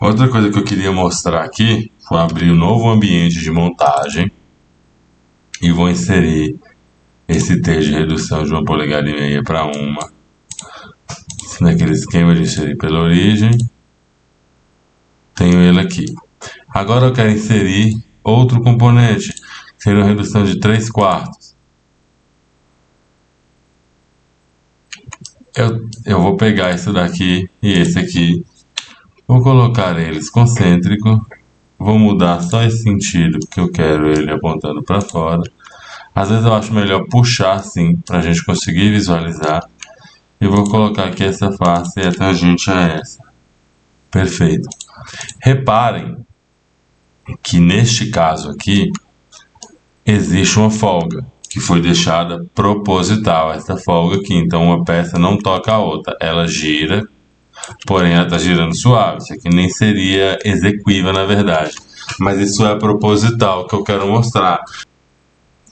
Outra coisa que eu queria mostrar aqui foi abrir um novo ambiente de montagem e vou inserir esse texto de redução de 1,5 polegadas para 1, naquele esquema de inserir pela origem. Tenho ele aqui. Agora eu quero inserir outro componente, que seria uma redução de 3/4. Eu vou pegar esse daqui e esse aqui, vou colocar eles concêntrico, vou mudar só esse sentido, porque eu quero ele apontando para fora. Às vezes eu acho melhor puxar assim, para a gente conseguir visualizar. E vou colocar aqui essa face e a tangente é essa. Perfeito. Reparem que neste caso aqui, existe uma folga, que foi deixada proposital, essa folga aqui. Então uma peça não toca a outra, ela gira, porém ela está girando suave. Isso aqui nem seria exequível na verdade, mas isso é proposital que eu quero mostrar.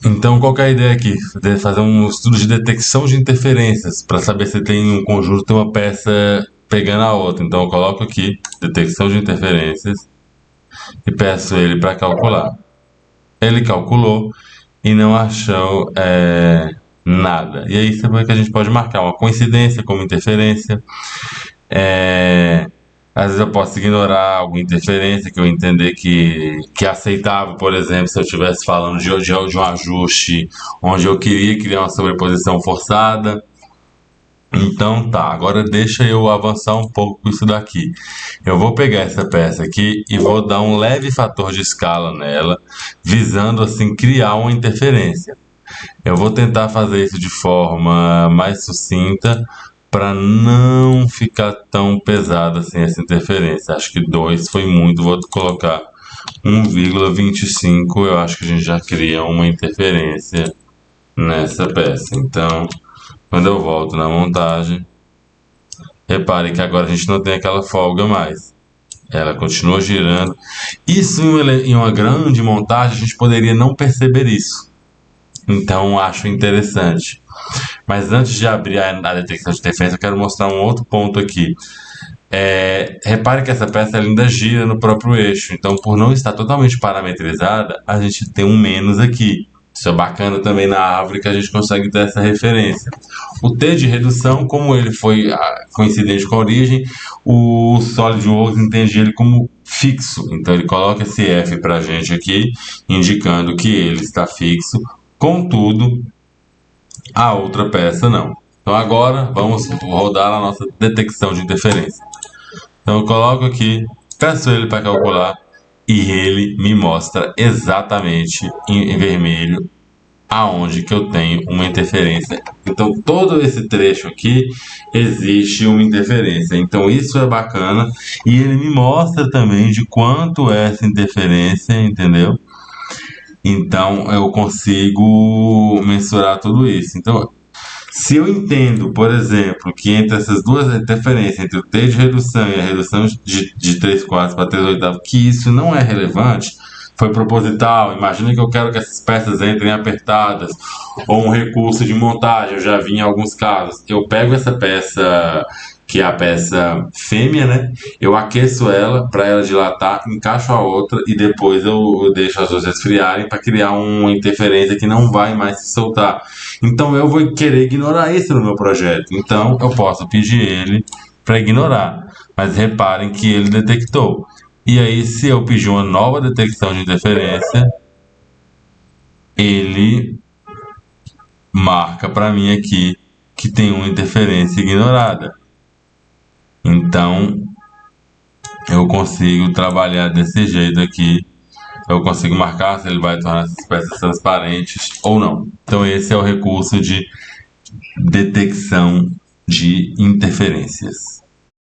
Então qual que é a ideia aqui? Fazer um estudo de detecção de interferências, para saber se tem um conjunto, tem uma peça pegando a outra. Então eu coloco aqui, detecção de interferências, e peço ele para calcular. Ele calculou e não achou nada. E aí você vê que a gente pode marcar uma coincidência como interferência. Às vezes eu posso ignorar alguma interferência que eu entender que é aceitável. Por exemplo, se eu estivesse falando de um ajuste onde eu queria criar uma sobreposição forçada. Então tá, agora deixa eu avançar um pouco com isso daqui. Eu vou pegar essa peça aqui e vou dar um leve fator de escala nela, visando assim criar uma interferência. Eu vou tentar fazer isso de forma mais sucinta, para não ficar tão pesada assim essa interferência. Acho que 2 foi muito, vou colocar 1,25, eu acho que a gente já cria uma interferência nessa peça. Então, quando eu volto na montagem, repare que agora a gente não tem aquela folga mais. Ela continua girando. Isso em uma grande montagem, a gente poderia não perceber isso. Então, acho interessante. Mas antes de abrir a detecção de interferência, eu quero mostrar um outro ponto aqui. Repare que essa peça ainda gira no próprio eixo. Então, por não estar totalmente parametrizada, a gente tem um menos aqui. Isso é bacana também na árvore, que a gente consegue ter essa referência. O T de redução, como ele foi coincidente com a origem, o SolidWorks entende ele como fixo. Então ele coloca esse F para a gente aqui, indicando que ele está fixo. Contudo, a outra peça não. Então agora vamos rodar a nossa detecção de interferência. Então eu coloco aqui, peço ele para calcular, e ele me mostra exatamente em vermelho aonde que eu tenho uma interferência. Então todo esse trecho aqui existe uma interferência. Então isso é bacana, e ele me mostra também de quanto é essa interferência, entendeu? Então eu consigo mensurar tudo isso. Então, se eu entendo, por exemplo, que entre essas duas interferências, entre o T de redução e a redução de 3/4 para 3/8, que isso não é relevante, foi proposital. Imagina que eu quero que essas peças entrem apertadas, ou um recurso de montagem, eu já vi em alguns casos. Eu pego essa peça, que é a peça fêmea, né? Eu aqueço ela para ela dilatar, encaixo a outra e depois eu deixo as duas esfriarem para criar uma interferência que não vai mais se soltar. Então eu vou querer ignorar isso no meu projeto. Então eu posso pedir ele para ignorar. Mas reparem que ele detectou. E aí, se eu pedir uma nova detecção de interferência, ele marca para mim aqui que tem uma interferência ignorada. Então, eu consigo trabalhar desse jeito aqui. Eu consigo marcar se ele vai tornar essas peças transparentes ou não. Então, esse é o recurso de detecção de interferências.